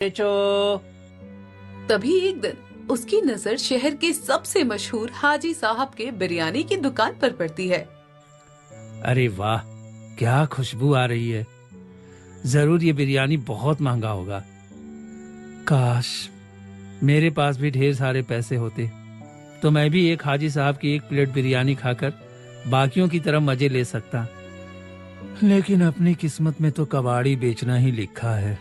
बेचो। तभी एक दिन उसकी नजर शहर के सबसे मशहूर हाजी साहब के बिरयानी की दुकान पर पड़ती है। अरे वाह, क्या खुशबू आ रही है। जरूर ये बिरयानी बहुत महंगा होगा। काश मेरे पास भी ढेर सारे पैसे होते तो मैं भी एक हाजी साहब की एक प्लेट बिरयानी खाकर बाकियों की तरह मजे ले सकता। लेकिन अपनी किस्मत में तो कबाड़ी बेचना ही लिखा है।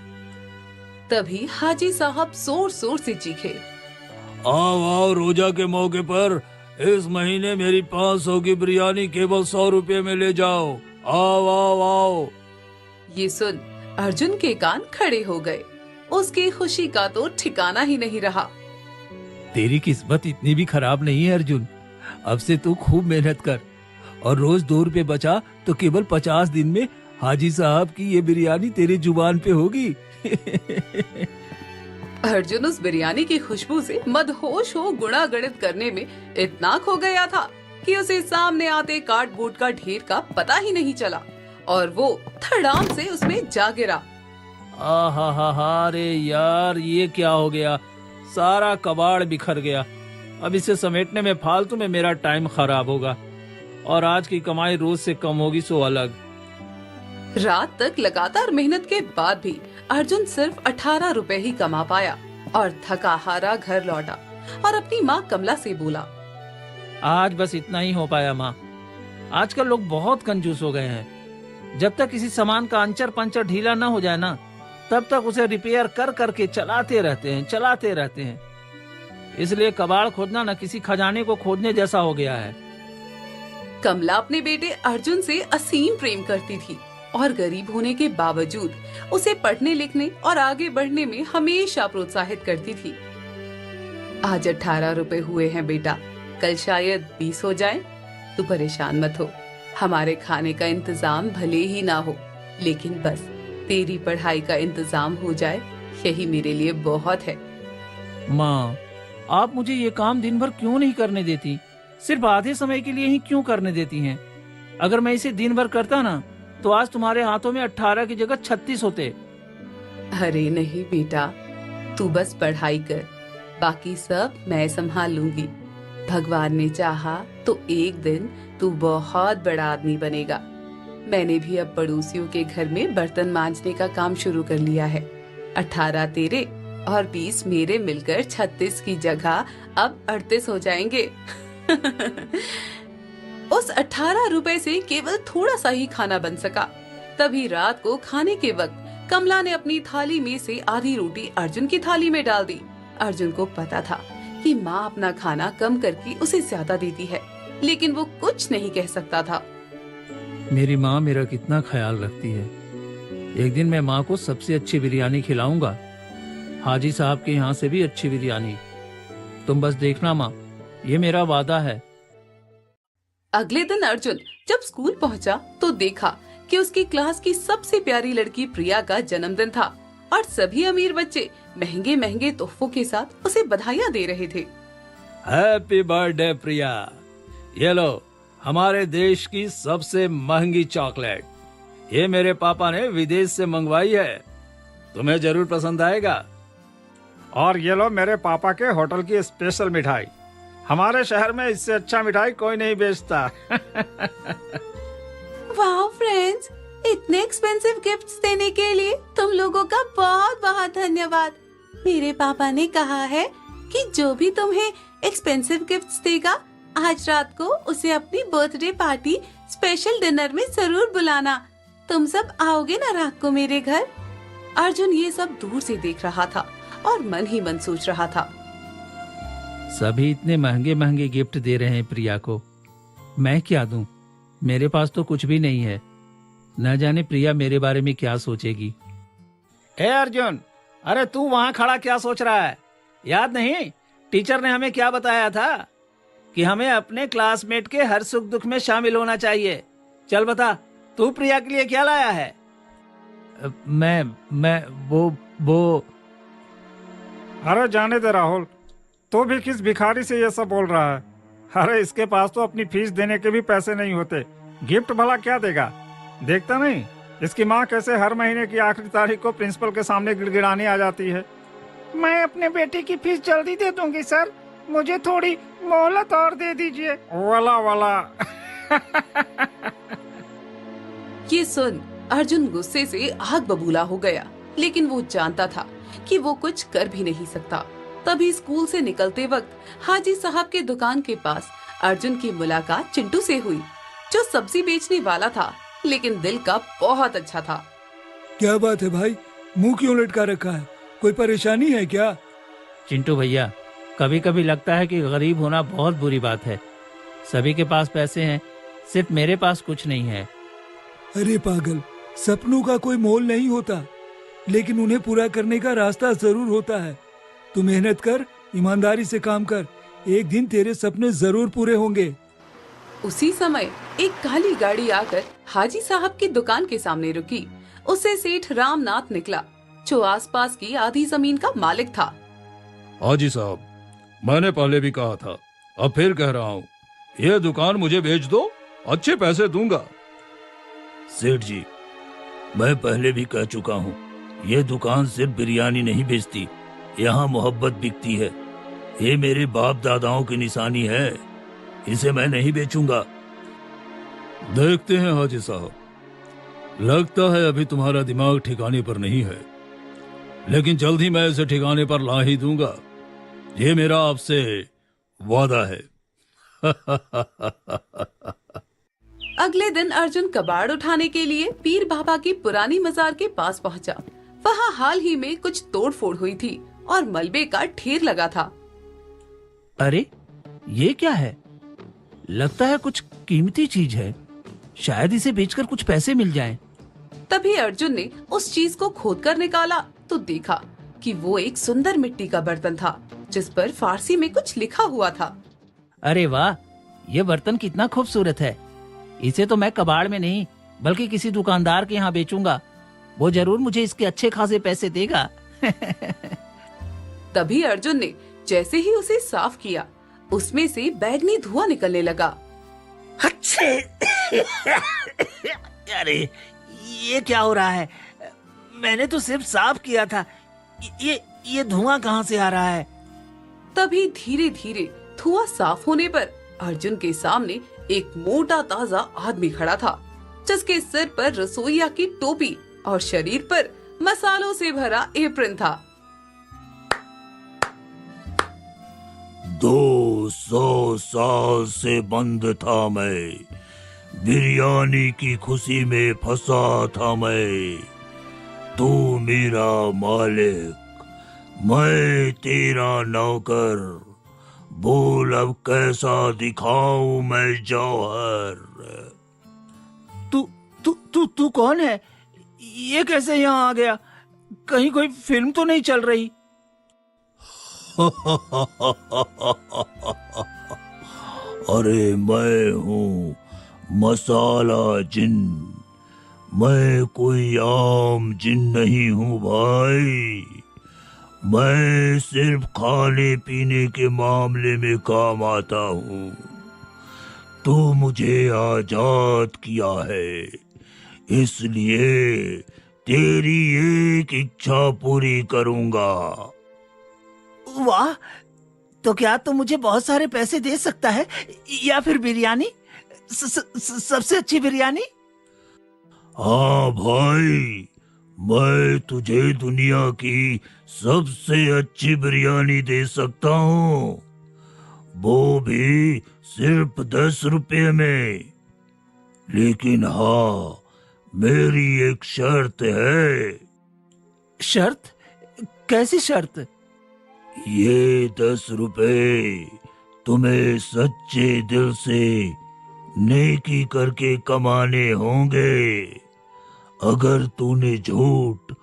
तभी हाजी साहब जोर जोर से चीखे। आओ आओ, रोजा के मौके पर इस महीने मेरी 500 की बिरयानी केवल 100 रुपए में ले जाओ। आओ आओ आओ। ये सुन अर्जुन के कान खड़े हो गए। उसकी खुशी का तो ठिकाना ही नहीं रहा। तेरी किस्मत इतनी भी खराब नहीं है अर्जुन। अब से तू खूब मेहनत कर और रोज 2 रुपए बचा तो केवल 50 दिन में हाजी साहब की ये बिरयानी तेरी जुबान पे होगी। अर्जुन उस बिरयानी की खुशबू से मदहोश हो गुणा गणित करने में इतना खो गया था कि उसे सामने आते कार्डबोर्ड का ढेर का पता ही नहीं चला और वो धड़ाम से उसमें जा गिरा। अरे यार, ये क्या हो गया। सारा कबाड़ बिखर गया। अब इसे समेटने में फालतू में मेरा टाइम खराब होगा और आज की कमाई रोज से कम होगी, सो अलग। रात तक लगातार मेहनत के बाद भी अर्जुन सिर्फ 18 रुपए ही कमा पाया और थका हारा घर लौटा और अपनी माँ कमला से बोला, आज बस इतना ही हो पाया माँ। आजकल लोग बहुत कंजूस हो गए हैं। जब तक किसी सामान का अंचर पंचर ढीला ना हो जाए ना, तब तक उसे रिपेयर कर करके चलाते रहते हैं। इसलिए कबाड़ खोदना न किसी खजाने को खोदने जैसा हो गया है। कमला अपने बेटे अर्जुन से असीम प्रेम करती थी और गरीब होने के बावजूद उसे पढ़ने लिखने और आगे बढ़ने में हमेशा प्रोत्साहित करती थी। आज 18 रुपए हुए हैं बेटा, कल शायद 20 हो जाएं। तू परेशान मत हो, हमारे खाने का इंतजाम भले ही ना हो, लेकिन बस तेरी पढ़ाई का इंतजाम हो जाए, यही मेरे लिए बहुत है। माँ, आप मुझे ये काम दिन भर क्यों नहीं करने देती? सिर्फ आधे समय के लिए ही क्यों करने देती हैं? अगर मैं इसे दिन भर करता ना, तो आज तुम्हारे हाथों में 18 की जगह 36 होते। अरे नहीं बेटा, तू बस पढ़ाई कर, बाकी सब मैं संभाल लूंगी। भगवान ने चाहा तो एक दिन तू बहुत बड़ा आदमी बनेगा। मैंने भी अब पड़ोसियों के घर में बर्तन मांजने का काम शुरू कर लिया है। 18 तेरे और 20 मेरे मिलकर 36 की जगह अब 38 हो जाएंगे। उस 18 रुपए से केवल थोड़ा सा ही खाना बन सका। तभी रात को खाने के वक्त कमला ने अपनी थाली में से आधी रोटी अर्जुन की थाली में डाल दी। अर्जुन को पता था कि माँ अपना खाना कम करके उसे ज्यादा देती है, लेकिन वो कुछ नहीं कह सकता था। मेरी माँ मेरा कितना ख्याल रखती है। एक दिन मैं माँ को सबसे अच्छी बिरयानी खिलाऊंगा, हाजी साहब के यहाँ से भी अच्छी बिरयानी। तुम बस देखना माँ, ये मेरा वादा है। अगले दिन अर्जुन जब स्कूल पहुंचा तो देखा कि उसकी क्लास की सबसे प्यारी लड़की प्रिया का जन्मदिन था और सभी अमीर बच्चे महंगे महंगे तोहफों के साथ उसे बधाइयाँ दे रहे थे। हैप्पी बर्थडे प्रिया, ये लो हमारे देश की सबसे महंगी चॉकलेट। ये मेरे पापा ने विदेश से मंगवाई है, तुम्हें जरूर पसंद आएगा। और ये लो मेरे पापा के होटल की स्पेशल मिठाई। हमारे शहर में इससे अच्छा मिठाई कोई नहीं बेचता। वाह फ्रेंड्स, इतने एक्सपेंसिव गिफ्ट्स देने के लिए तुम लोगों का बहुत बहुत धन्यवाद। मेरे पापा ने कहा है कि जो भी तुम्हें एक्सपेंसिव गिफ्ट्स देगा, आज रात को उसे अपनी बर्थडे पार्टी स्पेशल डिनर में जरूर बुलाना। तुम सब आओगे ना रात को मेरे घर? अर्जुन ये सब दूर से देख रहा था और मन ही मन सोच रहा था, सभी इतने महंगे महंगे गिफ्ट दे रहे हैं प्रिया को, मैं क्या दूं? मेरे पास तो कुछ भी नहीं है। न जाने प्रिया मेरे बारे में क्या सोचेगी। ए अर्जुन, अरे तू वहाँ खड़ा क्या सोच रहा है? याद नहीं टीचर ने हमें क्या बताया था कि हमें अपने क्लासमेट के हर सुख दुख में शामिल होना चाहिए। चल बता, तू प्रिया के लिए क्या लाया है? मैं वो अरे जाने दे राहुल, तो भी किस भिखारी से ये सब बोल रहा है? अरे इसके पास तो अपनी फीस देने के भी पैसे नहीं होते, गिफ्ट भला क्या देगा? देखता नहीं इसकी माँ कैसे हर महीने की आखिरी तारीख को प्रिंसिपल के सामने गिड़गिड़ाने आ जाती है। मैं अपने बेटे की फीस जल्दी दे दूंगी सर, मुझे थोड़ी मोहलत और दे दीजिए। वाला वाला। ये सुन अर्जुन गुस्से से आग बबूला हो गया, लेकिन वो जानता था कि वो कुछ कर भी नहीं सकता। तभी स्कूल से निकलते वक्त हाजी साहब के दुकान के पास अर्जुन की मुलाकात चिंटू से हुई, जो सब्जी बेचने वाला था, लेकिन दिल का बहुत अच्छा था। क्या बात है भाई, मुंह क्यों लटका रखा है, कोई परेशानी है क्या? चिंटू भैया, कभी कभी लगता है कि गरीब होना बहुत बुरी बात है। सभी के पास पैसे हैं, सिर्फ मेरे पास कुछ नहीं है। अरे पागल, सपनों का कोई मोल नहीं होता, लेकिन उन्हें पूरा करने का रास्ता जरूर होता है। तू मेहनत कर, ईमानदारी से काम कर, एक दिन तेरे सपने जरूर पूरे होंगे। उसी समय एक काली गाड़ी आकर हाजी साहब की दुकान के सामने रुकी। उससे सेठ रामनाथ निकला, जो आसपास की आधी जमीन का मालिक था। हाजी साहब, मैंने पहले भी कहा था, अब फिर कह रहा हूँ, ये दुकान मुझे बेच दो, अच्छे पैसे दूंगा। सेठ जी, मैं पहले भी कह चुका हूँ, ये दुकान सिर्फ बिरयानी नहीं बेचती, यहाँ मोहब्बत बिकती है। ये मेरे बाप दादाओं की निशानी है, इसे मैं नहीं बेचूंगा। देखते हैं हाजी साहब, लगता है अभी तुम्हारा दिमाग ठिकाने पर नहीं है, लेकिन जल्द ही मैं इसे ठिकाने पर ला ही दूंगा, ये मेरा आपसे वादा है। अगले दिन अर्जुन कबाड़ उठाने के लिए पीर बाबा की पुरानी मजार के पास पहुंचा। वहां हाल ही में कुछ तोड़फोड़ हुई थी और मलबे का ढेर लगा था। अरे ये क्या है? लगता है कुछ कीमती चीज है, शायद इसे बेचकर कुछ पैसे मिल जाएं। तभी अर्जुन ने उस चीज को खोदकर निकाला तो देखा कि वो एक सुंदर मिट्टी का बर्तन था, जिस पर फारसी में कुछ लिखा हुआ था। अरे वाह, ये बर्तन कितना खूबसूरत है। इसे तो मैं कबाड़ में नहीं बल्कि किसी दुकानदार के यहाँ बेचूंगा, वो जरूर मुझे इसके अच्छे खासे पैसे देगा। तभी अर्जुन ने जैसे ही उसे साफ किया, उसमें से बैगनी धुआं निकलने लगा। अरे ये क्या हो रहा है? मैंने तो सिर्फ साफ किया था, ये धुआं कहाँ से आ रहा है? तभी धीरे धीरे धुआं साफ होने पर अर्जुन के सामने एक मोटा ताजा आदमी खड़ा था, जिसके सिर पर रसोइया की टोपी और शरीर पर मसालों से भरा एप्रन था। 200 साल से बंद था मैं, बिरयानी की खुशी में फंसा था मैं। तू मेरा मालिक, मैं तेरा नौकर, बोल अब कैसा दिखाऊं मैं जौहर। तू कौन है? ये कैसे यहाँ आ गया? कहीं कोई फिल्म तो नहीं चल रही? अरे मैं हूँ मसाला जिन, मैं कोई आम जिन नहीं हूँ भाई। मैं सिर्फ खाने पीने के मामले में काम आता हूँ। तू मुझे आजाद किया है, इसलिए तेरी एक इच्छा पूरी करूँगा। वाह, तो क्या तुम मुझे बहुत सारे पैसे दे सकता है, या फिर बिरयानी, सबसे अच्छी बिरयानी? हाँ भाई, मैं तुझे दुनिया की सबसे अच्छी बिरयानी दे सकता हूँ, वो भी सिर्फ 10 रुपए में। लेकिन हाँ, मेरी एक शर्त है। शर्त? कैसी शर्त? ये 10 रुपए तुम्हें सच्चे दिल से नेकी करके कमाने होंगे। अगर तूने झूठ,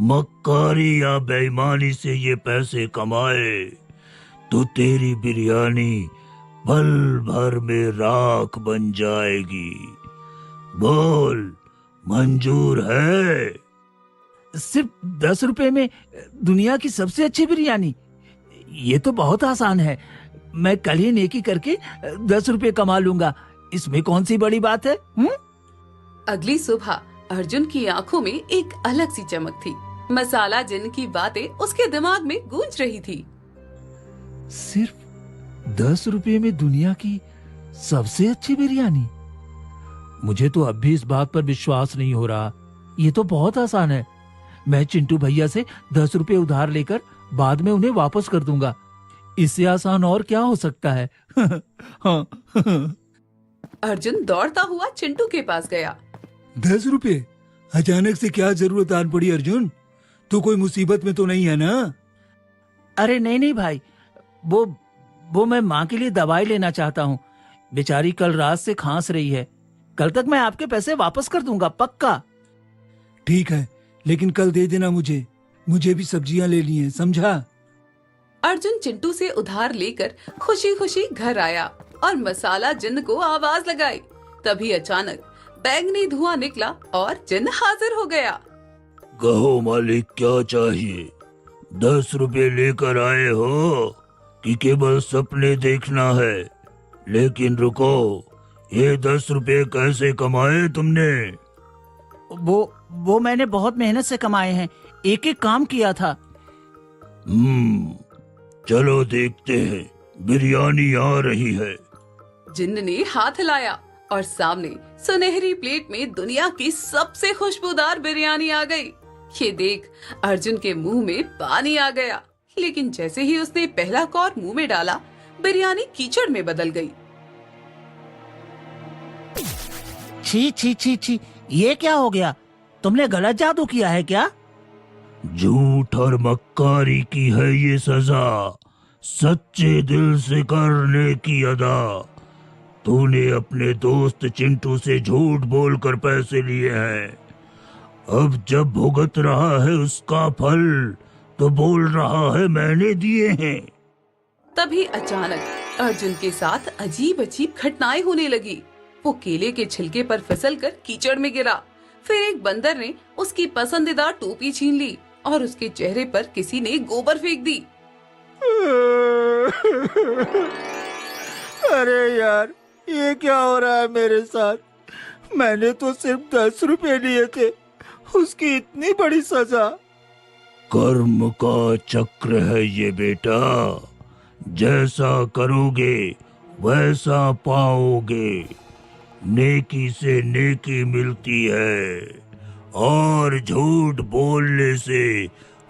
मक्कारी या बेईमानी से ये पैसे कमाए तो तेरी बिरयानी पल भर में राख बन जाएगी। बोल, मंजूर है? सिर्फ 10 रुपए में दुनिया की सबसे अच्छी बिरयानी? ये तो बहुत आसान है। मैं कल ही नेकी करके 10 रुपए कमा लूंगा, इसमें कौन सी बड़ी बात है? अगली सुबह अर्जुन की आंखों में एक अलग सी चमक थी। मसाला जिन्न की बातें उसके दिमाग में गूंज रही थी। सिर्फ 10 रुपए में दुनिया की सबसे अच्छी बिरयानी? मुझे तो अब भी इस बात पर विश्वास नहीं हो रहा। ये तो बहुत आसान है। मैं चिंटू भैया से 10 रुपए उधार लेकर बाद में उन्हें वापस कर दूंगा। इससे आसान और क्या हो सकता है? हाँ। अर्जुन दौड़ता हुआ चिंटू के पास गया। 10 रुपए? अचानक से क्या जरूरत आन पड़ी अर्जुन? तू कोई मुसीबत में तो नहीं है ना? अरे नहीं नहीं भाई, वो मैं माँ के लिए दवाई लेना चाहता हूँ। बेचारी कल रात से खांस रही है। कल तक मैं आपके पैसे वापस कर दूंगा, पक्का। ठीक है, लेकिन कल दे देना मुझे भी सब्जियां लेनी है, समझा? अर्जुन चिंटू से उधार लेकर खुशी खुशी घर आया और मसाला जिन्न को आवाज लगाई। तभी अचानक बैंगनी धुआं निकला और जिन्न हाजिर हो गया। कहो मालिक, क्या चाहिए? 10 रुपए लेकर आए हो कि केवल सपने देखना है? लेकिन रुको, ये 10 रुपए कैसे कमाए तुमने? वो मैंने बहुत मेहनत से कमाए हैं। एक एक काम किया था। चलो देखते हैं, बिरयानी आ रही है। जिन्न ने हाथ हिलाया और सामने सुनहरी प्लेट में दुनिया की सबसे खुशबूदार बिरयानी आ गई। ये देख अर्जुन के मुंह में पानी आ गया, लेकिन जैसे ही उसने पहला कौर मुंह में डाला, बिरयानी कीचड़ में बदल गई। छी छी छी छी, ये क्या हो गया? तुमने गलत जादू किया है क्या? झूठ और मक्कारी की है ये सजा, सच्चे दिल से करने की अदा। तूने अपने दोस्त चिंटू से झूठ बोलकर पैसे लिए हैं। अब जब भुगत रहा है उसका फल, तो बोल रहा है मैंने दिए हैं। तभी अचानक अर्जुन के साथ अजीब अजीब घटनाएं होने लगी। वो केले के छिलके पर फिसलकर कीचड़ में गिरा। फिर एक बंदर ने उसकी पसंदीदा टोपी छीन ली और उसके चेहरे पर किसी ने गोबर फेंक दी। अरे यार, ये क्या हो रहा है मेरे साथ? मैंने तो सिर्फ 10 रुपए लिए थे, उसकी इतनी बड़ी सजा। कर्म का चक्र है ये बेटा, जैसा करोगे वैसा पाओगे। नेकी से नेकी मिलती है और झूठ बोलने से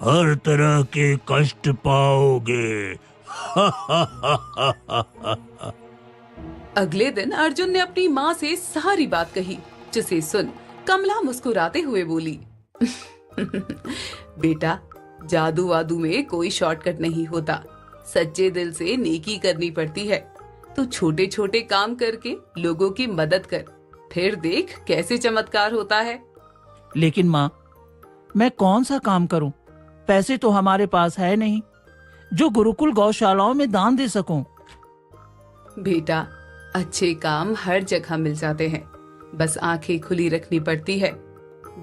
हर तरह के कष्ट पाओगे। अगले दिन अर्जुन ने अपनी माँ से सारी बात कही, जिसे सुन कमला मुस्कुराते हुए बोली, बेटा, जादू वादू में कोई शॉर्टकट नहीं होता। सच्चे दिल से नेकी करनी पड़ती है। तू छोटे छोटे काम करके लोगों की मदद कर, फिर देख कैसे चमत्कार होता है। लेकिन माँ, मैं कौन सा काम करूं? पैसे तो हमारे पास है नहीं जो गुरुकुल गौशालाओं में दान दे सकूं। बेटा, अच्छे काम हर जगह मिल जाते हैं, बस आंखें खुली रखनी पड़ती है।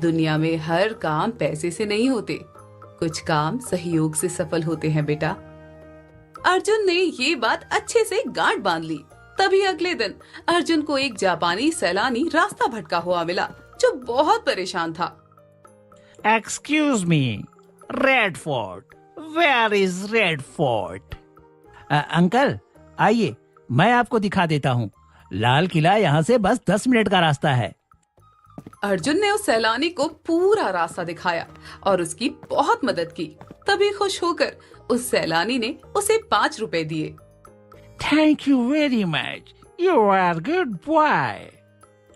दुनिया में हर काम पैसे से नहीं होते, कुछ काम सहयोग से सफल होते हैं बेटा। अर्जुन ने ये बात अच्छे से गांठ बांध ली। तभी अगले दिन अर्जुन को एक जापानी सैलानी रास्ता भटका हुआ मिला, जो बहुत परेशान था। Excuse me, Red Fort, where is Red Fort? Uncle आइए, मैं आपको दिखा देता हूँ। लाल किला यहाँ से बस 10 मिनट का रास्ता है। अर्जुन ने उस सैलानी को पूरा रास्ता दिखाया और उसकी बहुत मदद की। तभी खुश होकर उस सैलानी ने उसे 5 रुपए दिए। Thank you very much, you are good boy.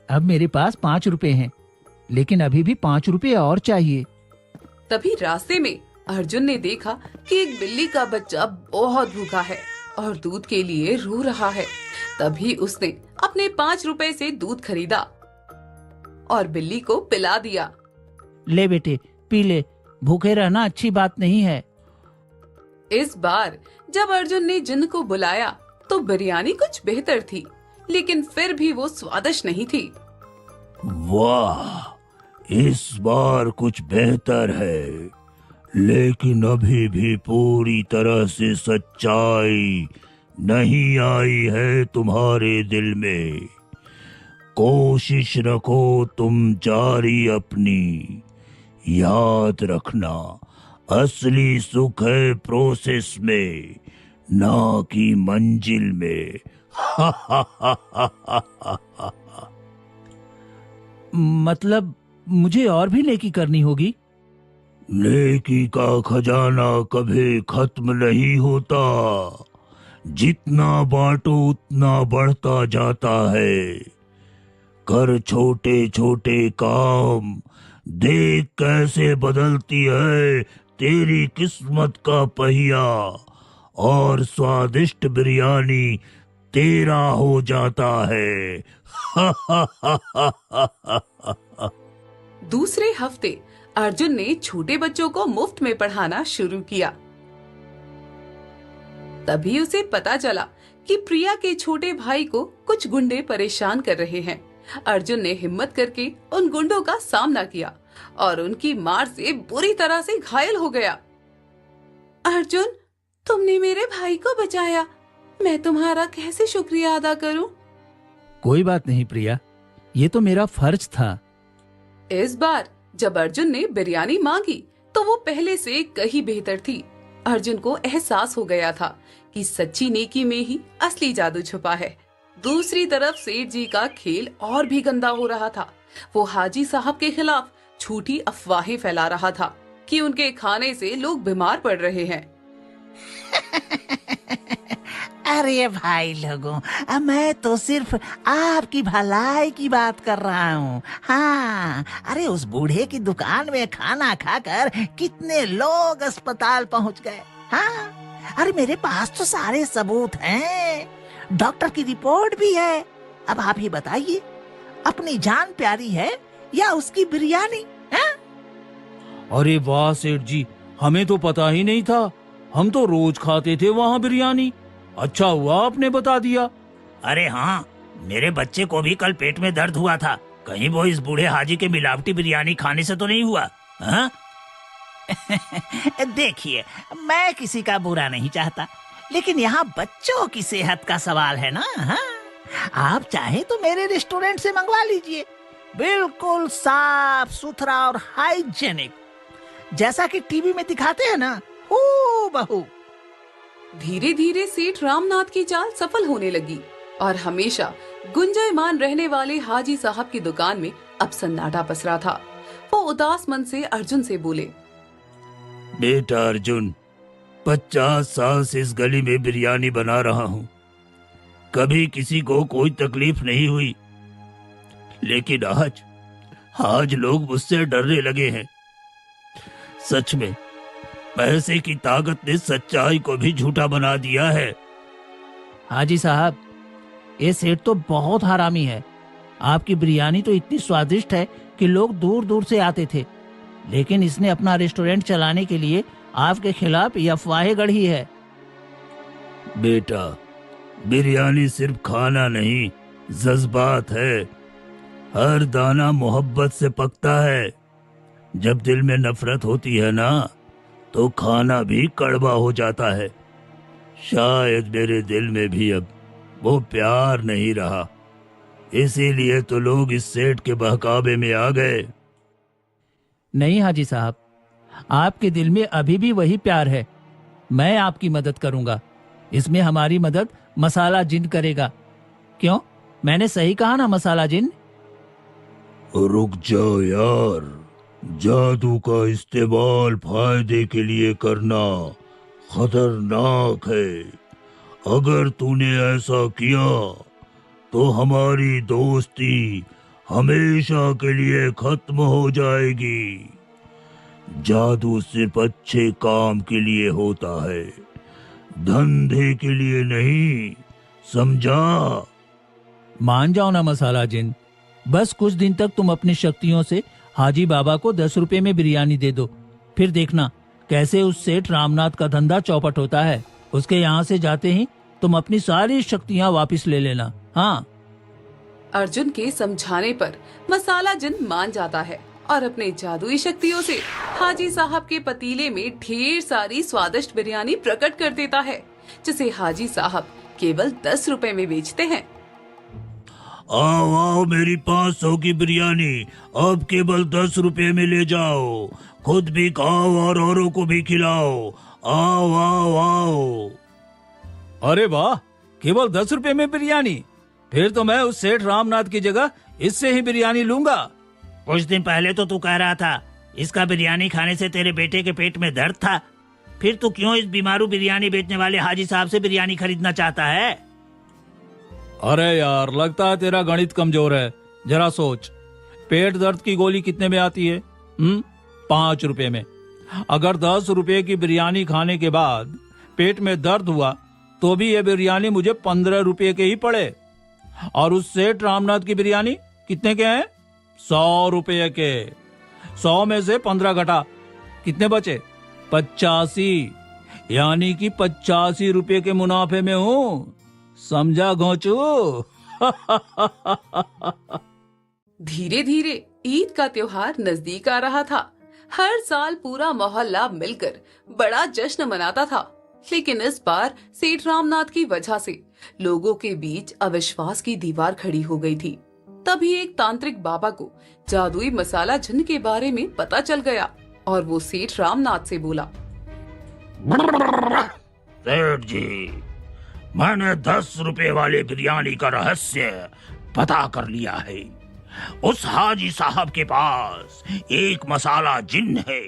अब मेरे पास 5 रुपए हैं, लेकिन अभी भी 5 रुपए और चाहिए। तभी रास्ते में अर्जुन ने देखा कि एक बिल्ली का बच्चा बहुत भूखा है और दूध के लिए रो रहा है। तभी उसने अपने 5 रुपए से दूध खरीदा और बिल्ली को पिला दिया। ले बेटे, पी ले, भूखे रहना अच्छी बात नहीं है। इस बार जब अर्जुन ने जिन्न को बुलाया तो बिरयानी कुछ बेहतर थी, लेकिन फिर भी वो स्वादिष्ट नहीं थी। वाह, इस बार कुछ बेहतर है, लेकिन अभी भी पूरी तरह से सच्चाई नहीं आई है तुम्हारे दिल में। कोशिश रखो तुम जारी अपनी। याद रखना, असली सुख है प्रोसेस में, ना कि मंजिल में। मतलब मुझे और भी नेकी करनी होगी? नेकी का खजाना कभी खत्म नहीं होता। जितना बांटो उतना बढ़ता जाता है। कर छोटे छोटे काम, देख कैसे बदलती है तेरी किस्मत का पहिया, और स्वादिष्ट बिरयानी तेरा हो जाता है। दूसरे हफ्ते अर्जुन ने छोटे बच्चों को मुफ्त में पढ़ाना शुरू किया। तभी उसे पता चला कि प्रिया के छोटे भाई को कुछ गुंडे परेशान कर रहे हैं। अर्जुन ने हिम्मत करके उन गुंडों का सामना किया और उनकी मार से बुरी तरह से घायल हो गया। अर्जुन, तुमने मेरे भाई को बचाया। मैं तुम्हारा कैसे शुक्रिया अदा करूं? कोई बात नहीं प्रिया, ये तो मेरा फर्ज था। इस बार जब अर्जुन ने बिरयानी मांगी तो वो पहले से कहीं बेहतर थी। अर्जुन को एहसास हो गया था कि सच्ची नेकी में ही असली जादू छुपा है। दूसरी तरफ सेठ जी का खेल और भी गंदा हो रहा था। वो हाजी साहब के खिलाफ झूठी अफवाहें फैला रहा था कि उनके खाने से लोग बीमार पड़ रहे हैं। अरे भाई लोगों, मैं तो सिर्फ आपकी भलाई की बात कर रहा हूँ। हाँ, अरे उस बूढ़े की दुकान में खाना खाकर कितने लोग अस्पताल पहुँच गए। हाँ, अरे मेरे पास तो सारे सबूत हैं, डॉक्टर की रिपोर्ट भी है। अब आप ही बताइए, अपनी जान प्यारी है या उसकी बिरयानी? हाँ? अरे वाह सेठ जी, हमें तो पता ही नहीं था। हम तो रोज खाते थे वहाँ बिरयानी। अच्छा हुआ आपने बता दिया। अरे हाँ, मेरे बच्चे को भी कल पेट में दर्द हुआ था। कहीं वो इस बूढ़े हाजी के मिलावटी बिरयानी खाने से तो नहीं हुआ? हाँ? देखिए, मैं किसी का बुरा नहीं चाहता, लेकिन यहाँ बच्चों की सेहत का सवाल है ना। हाँ? आप चाहे तो मेरे रेस्टोरेंट से मंगवा लीजिए, बिल्कुल साफ सुथरा और हाइजेनिक, जैसा कि टीवी में दिखाते हैं ना, हूबहू। धीरे धीरे सेठ रामनाथ की चाल सफल होने लगी और हमेशा गुंजायमान रहने वाले हाजी साहब की दुकान में अब सन्नाटा पसरा था। वो उदास मन से अर्जुन से बोले, बेटा अर्जुन, 50 साल से इस गली में बिरयानी बना रहा हूँ। कभी किसी को कोई तकलीफ नहीं हुई, लेकिन आज लोग मुझसे डरने लगे हैं। सच में पैसे की ताकत ने सच्चाई को भी झूठा बना दिया है। हाजी साहब, ये सेठ तो बहुत हरामी है। आपकी बिरयानी तो इतनी स्वादिष्ट है कि लोग दूर दूर से आते थे, लेकिन इसने अपना रेस्टोरेंट चलाने के लिए आपके खिलाफ ये अफवाहें गढ़ी है। बेटा, बिरयानी सिर्फ खाना नहीं, जज्बात है। हर दाना मोहब्बत से पकता है। जब दिल में नफरत होती है ना, तो खाना भी कड़वा हो जाता है। शायद मेरे दिल में भी अब वो प्यार नहीं रहा, इसीलिए तो लोग इस सेठ के बहकावे में आ गए। नहीं हाजी साहब, आपके दिल में अभी भी वही प्यार है। मैं आपकी मदद करूंगा। इसमें हमारी मदद मसाला जिन करेगा। क्यों, मैंने सही कहा ना मसाला जिन? रुक जाओ यार, जादू का इस्तेमाल फायदे के लिए करना खतरनाक है। अगर तूने ऐसा किया तो हमारी दोस्ती हमेशा के लिए खत्म हो जाएगी। जादू सिर्फ अच्छे काम के लिए होता है, धंधे के लिए नहीं, समझा? मान जाओ ना मसाला जिन, बस कुछ दिन तक तुम अपनी शक्तियों से हाजी बाबा को 10 रुपए में बिरयानी दे दो। फिर देखना कैसे उस सेठ रामनाथ का धंधा चौपट होता है। उसके यहाँ से जाते ही तुम अपनी सारी शक्तियाँ वापस ले लेना। हाँ। अर्जुन के समझाने पर मसाला जिन मान जाता है और अपने जादुई शक्तियों से हाजी साहब के पतीले में ढेर सारी स्वादिष्ट बिरयानी प्रकट कर देता है, जिसे हाजी साहब केवल 10 रुपए में बेचते हैं। आओ आओ मेरी 500 की बिरयानी अब केवल 10 रुपए में ले जाओ। खुद भी खाओ और औरों को भी खिलाओ। आओ आओ आओ। अरे वाह, केवल 10 रुपए में बिरयानी? फिर तो मैं उस सेठ रामनाथ की जगह इससे ही बिरयानी लूंगा। कुछ दिन पहले तो तू कह रहा था इसका बिरयानी खाने से तेरे बेटे के पेट में दर्द था। फिर तू क्यों इस बीमारू बिरयानी बेचने वाले हाजी साहब से बिरयानी खरीदना चाहता है? अरे यार, लगता है तेरा गणित कमजोर है। जरा सोच, पेट दर्द की गोली कितने में आती है? 5 रुपए में। अगर 10 रुपए की बिरयानी खाने के बाद पेट में दर्द हुआ तो भी ये बिरयानी मुझे 15 रुपए के ही पड़े। और उस सेठ रामनाथ की बिरयानी कितने के हैं? 100 रुपए के। 100 में से 15 घटा, कितने बचे? 85। यानी कि 85 रुपए के मुनाफे में हूँ। समझा घोंचू? धीरे धीरे ईद का त्योहार नजदीक आ रहा था। हर साल पूरा मोहल्ला मिलकर बड़ा जश्न मनाता था, लेकिन इस बार सेठ रामनाथ की वजह से लोगों के बीच अविश्वास की दीवार खड़ी हो गई थी। तभी एक तांत्रिक बाबा को जादुई मसाला जिन्न के बारे में पता चल गया और वो सेठ रामनाथ से बोला, सेठ जी, मैंने 10 रुपए वाले बिरयानी का रहस्य पता कर लिया है। उस हाजी साहब के पास एक मसाला जिन्न है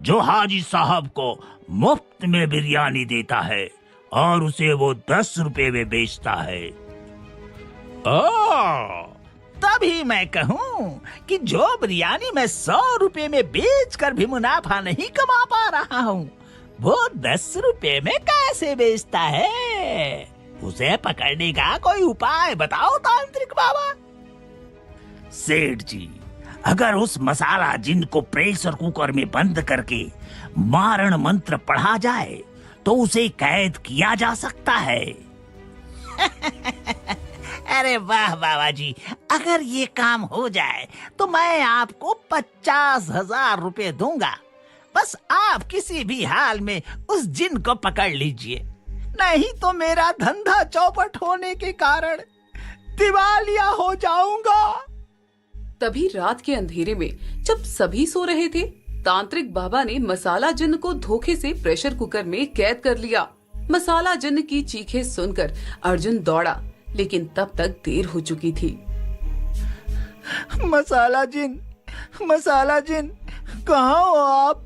जो हाजी साहब को मुफ्त में बिरयानी देता है और उसे वो 10 रुपए में बेचता है। तभी मैं कहूँ कि जो बिरयानी मैं 100 रुपए में बेचकर भी मुनाफा नहीं कमा पा रहा हूँ, वो 10 रुपए में कैसे बेचता है? उसे पकड़ने का कोई उपाय बताओ तांत्रिक बाबा। सेठ जी, अगर उस मसाला जिन्न को प्रेशर कुकर में बंद करके मारण मंत्र पढ़ा जाए तो उसे कैद किया जा सकता है। अरे वाह बाबा जी, अगर ये काम हो जाए तो मैं आपको 50,000 रुपए दूंगा। बस आप किसी भी हाल में उस जिन्न को पकड़ लीजिए, नहीं तो मेरा धंधा चौपट होने के कारण दिवालिया हो जाऊंगा। तभी रात के अंधेरे में जब सभी सो रहे थे, तांत्रिक बाबा ने मसाला जिन्न को धोखे से प्रेशर कुकर में कैद कर लिया। मसाला जिन्न की चीखें सुनकर अर्जुन दौड़ा, लेकिन तब तक देर हो चुकी थी। मसाला जिन्न, कहाँ हो आप?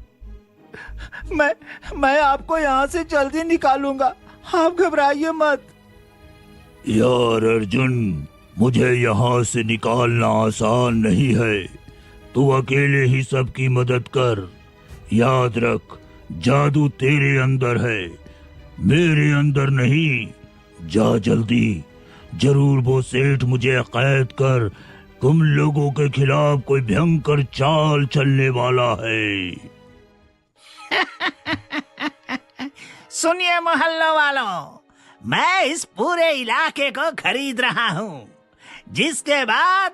मैं आपको यहाँ से जल्दी निकालूंगा, आप घबराइए मत। यार अर्जुन, मुझे यहाँ से निकालना आसान नहीं है। तू अकेले ही सबकी मदद कर। याद रख, जादू तेरे अंदर है, मेरे अंदर नहीं। जा जल्दी, जरूर वो सेठ मुझे कैद कर तुम लोगों के खिलाफ कोई भयंकर चाल चलने वाला है। सुनिए मोहल्लों वालों, मैं इस पूरे इलाके को खरीद रहा हूँ, जिसके बाद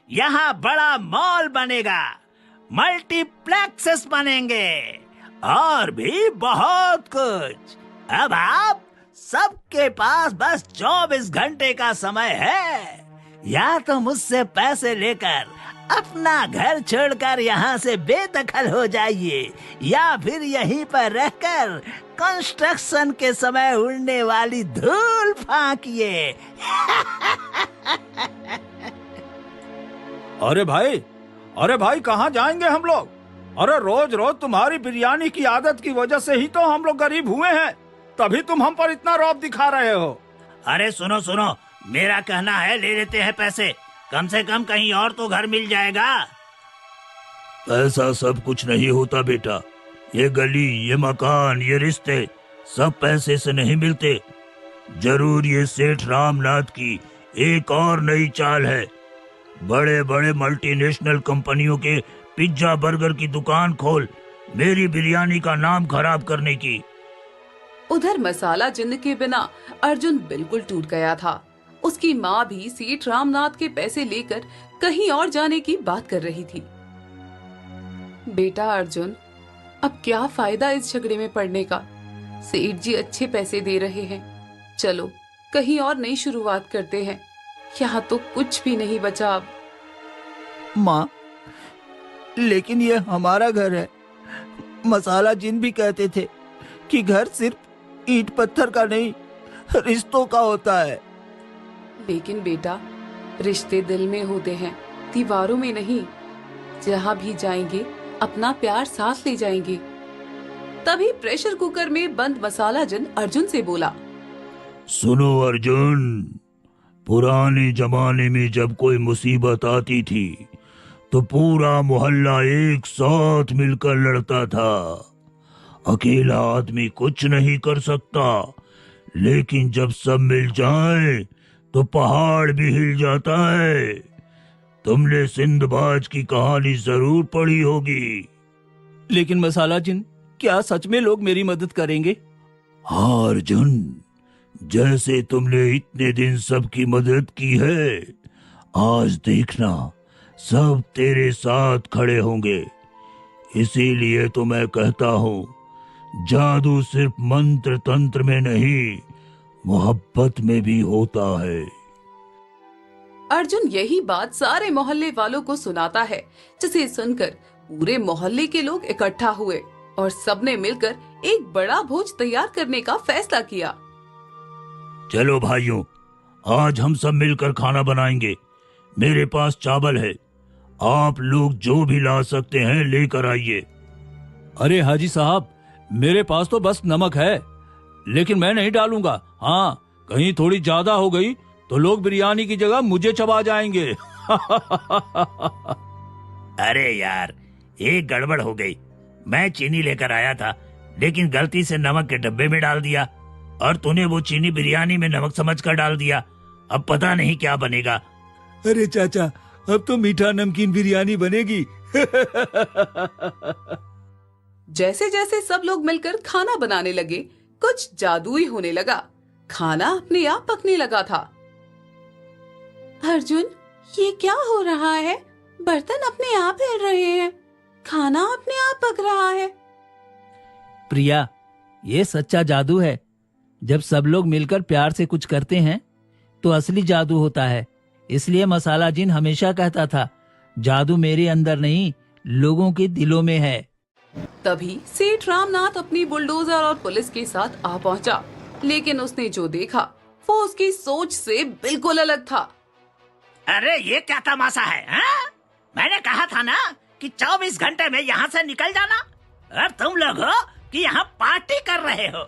यहाँ बड़ा मॉल बनेगा, मल्टीप्लेक्सेस बनेंगे और भी बहुत कुछ। अब आप सबके पास बस 24 घंटे का समय है। या तो मुझसे पैसे लेकर अपना घर छोड़कर यहाँ से बेदखल हो जाइए, या फिर यहीं पर रहकर कंस्ट्रक्शन के समय उड़ने वाली धूल फांकिए। अरे भाई कहाँ जाएंगे हम लोग? अरे रोज रोज तुम्हारी बिरयानी की आदत की वजह से ही तो हम लोग गरीब हुए हैं, तभी तुम हम पर इतना रौब दिखा रहे हो। अरे सुनो, मेरा कहना है ले लेते हैं पैसे, कम से कम कहीं और तो घर मिल जाएगा। ऐसा सब कुछ नहीं होता बेटा। ये गली, ये मकान, ये रिश्ते सब पैसे से नहीं मिलते। जरूर ये सेठ रामनाथ की एक और नई चाल है, बड़े बड़े मल्टीनेशनल कंपनियों के पिज्जा बर्गर की दुकान खोल मेरी बिरयानी का नाम खराब करने की। उधर मसाला जिन्न के बिना अर्जुन बिल्कुल टूट गया था। उसकी माँ भी सेठ रामनाथ के पैसे लेकर कहीं और जाने की बात कर रही थी। बेटा अर्जुन, अब क्या फायदा इस झगड़े में पड़ने का? सेठ जी अच्छे पैसे दे रहे हैं, चलो कहीं और नई शुरुआत करते हैं। यहाँ तो कुछ भी नहीं बचा अब। माँ, लेकिन ये हमारा घर है। मसाला जिन भी कहते थे कि घर सिर्फ ईंट पत्थर का नहीं, रिश्तों का होता है। लेकिन बेटा, रिश्ते दिल में होते हैं, दीवारों में नहीं। जहाँ भी जाएंगे अपना प्यार साथ ले जाएंगे। तभी प्रेशर कुकर में बंद मसाला जन अर्जुन से बोला, सुनो अर्जुन, पुराने जमाने में जब कोई मुसीबत आती थी तो पूरा मोहल्ला एक साथ मिलकर लड़ता था। अकेला आदमी कुछ नहीं कर सकता, लेकिन जब सब मिल जाए तो पहाड़ भी हिल जाता है। तुमने सिंदबाज की कहानी जरूर पढ़ी होगी। लेकिन मसाला जिन, क्या सच में लोग मेरी मदद करेंगे? हाँ अर्जुन, जैसे तुमने इतने दिन सबकी मदद की है, आज देखना सब तेरे साथ खड़े होंगे। इसीलिए तो मैं कहता हूँ, जादू सिर्फ मंत्र तंत्र में नहीं, मोहब्बत में भी होता है। अर्जुन यही बात सारे मोहल्ले वालों को सुनाता है, जिसे सुनकर पूरे मोहल्ले के लोग इकट्ठा हुए और सबने मिलकर एक बड़ा भोज तैयार करने का फैसला किया। चलो भाइयों, आज हम सब मिलकर खाना बनाएंगे। मेरे पास चावल है, आप लोग जो भी ला सकते हैं लेकर आइए। अरे हाजी साहब, मेरे पास तो बस नमक है, लेकिन मैं नहीं डालूंगा। हाँ, कहीं थोड़ी ज्यादा हो गई तो लोग बिरयानी की जगह मुझे चबा जाएंगे। अरे यार, एक गड़बड़ हो गई। मैं चीनी लेकर आया था, लेकिन गलती से नमक के डब्बे में डाल दिया और तूने वो चीनी बिरयानी में नमक समझकर डाल दिया। अब पता नहीं क्या बनेगा। अरे चाचा, अब तो मीठा नमकीन बिरयानी बनेगी। जैसे जैसे सब लोग मिलकर खाना बनाने लगे, कुछ जादुई होने लगा। खाना अपने आप पकने लगा था। अर्जुन, ये क्या हो रहा है? बर्तन अपने आप हिल रहे हैं, खाना अपने आप पक रहा है। प्रिया, ये सच्चा जादू है। जब सब लोग मिलकर प्यार से कुछ करते हैं तो असली जादू होता है। इसलिए मसाला जिन हमेशा कहता था, जादू मेरे अंदर नहीं, लोगों के दिलों में है। तभी सेठ रामनाथ अपनी बुलडोजर और पुलिस के साथ आ पहुंचा, लेकिन उसने जो देखा वो उसकी सोच से बिल्कुल अलग था। अरे ये क्या तमाशा है, हाँ? मैंने कहा था ना कि 24 घंटे में यहाँ से निकल जाना, और तुम लोग हो कि यहाँ पार्टी कर रहे हो।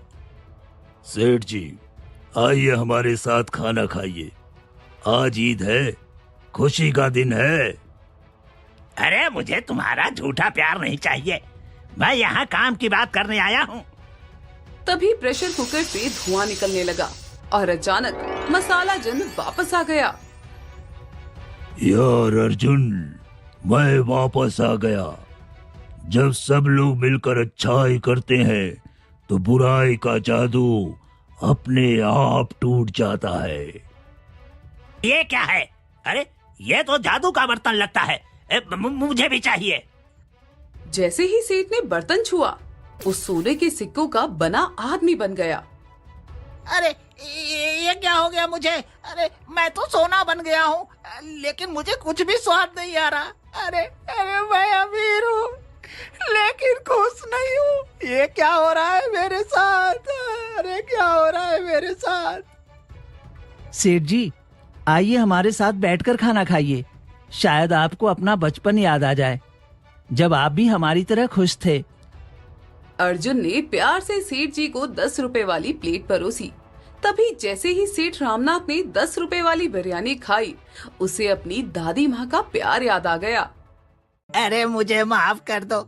सेठ जी, आइए हमारे साथ खाना खाइए। आज ईद है, खुशी का दिन है। अरे मुझे तुम्हारा झूठा प्यार नहीं चाहिए, मैं यहाँ काम की बात करने आया हूँ। तभी प्रेशर कुकर से धुआं निकलने लगा और अचानक मसाला जन वापस आ गया। यार अर्जुन, मैं वापस आ गया। जब सब लोग मिलकर अच्छाई करते हैं तो बुराई का जादू अपने आप टूट जाता है। ये क्या है? अरे ये तो जादू का बर्तन लगता है। मुझे भी चाहिए। जैसे ही सेठ ने बर्तन छुआ, उस सोने के सिक्कों का बना आदमी बन गया। अरे ये क्या हो गया मुझे? अरे मैं तो सोना बन गया हूँ, लेकिन मुझे कुछ भी स्वाद नहीं आ रहा। अरे अरे मैं अमीर हूँ लेकिन खुश नहीं हूँ। ये क्या हो रहा है मेरे साथ? अरे क्या हो रहा है मेरे साथ? सेठ जी, आइए हमारे साथ बैठकर खाना खाइए। शायद आपको अपना बचपन याद आ जाए, जब आप भी हमारी तरह खुश थे। अर्जुन ने प्यार से सेठ जी को 10 रुपए वाली प्लेट परोसी। तभी जैसे ही सेठ रामनाथ ने 10 रुपए वाली बिरयानी खाई, उसे अपनी दादी माँ का प्यार याद आ गया। अरे मुझे माफ कर दो,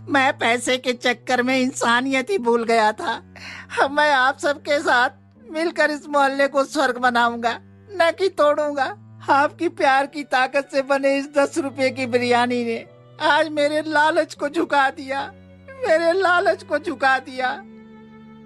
मैं पैसे के चक्कर में इंसानियत ही भूल गया था। मैं आप सबके साथ मिलकर इस मोहल्ले को स्वर्ग बनाऊंगा, न कि तोड़ूंगा। आपकी प्यार की ताकत से बने इस 10 रुपए की बिरयानी ने आज मेरे लालच को झुका दिया, मेरे लालच को झुका दिया।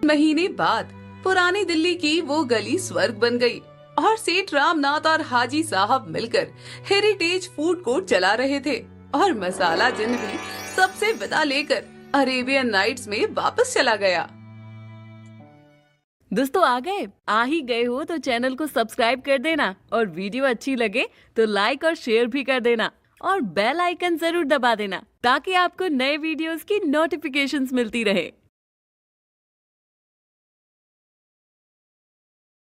महीने बाद पुरानी दिल्ली की वो गली स्वर्ग बन गई और सेठ रामनाथ और हाजी साहब मिलकर हेरिटेज फूड कोर्ट चला रहे थे और मसाला जिन भी सबसे विदा लेकर अरेबियन नाइट्स में वापस चला गया। दोस्तों आ ही गए हो तो चैनल को सब्सक्राइब कर देना और वीडियो अच्छी लगे तो लाइक और शेयर भी कर देना और बेल आइकन जरूर दबा देना ताकि आपको नए वीडियोस की नोटिफिकेशंस मिलती रहे।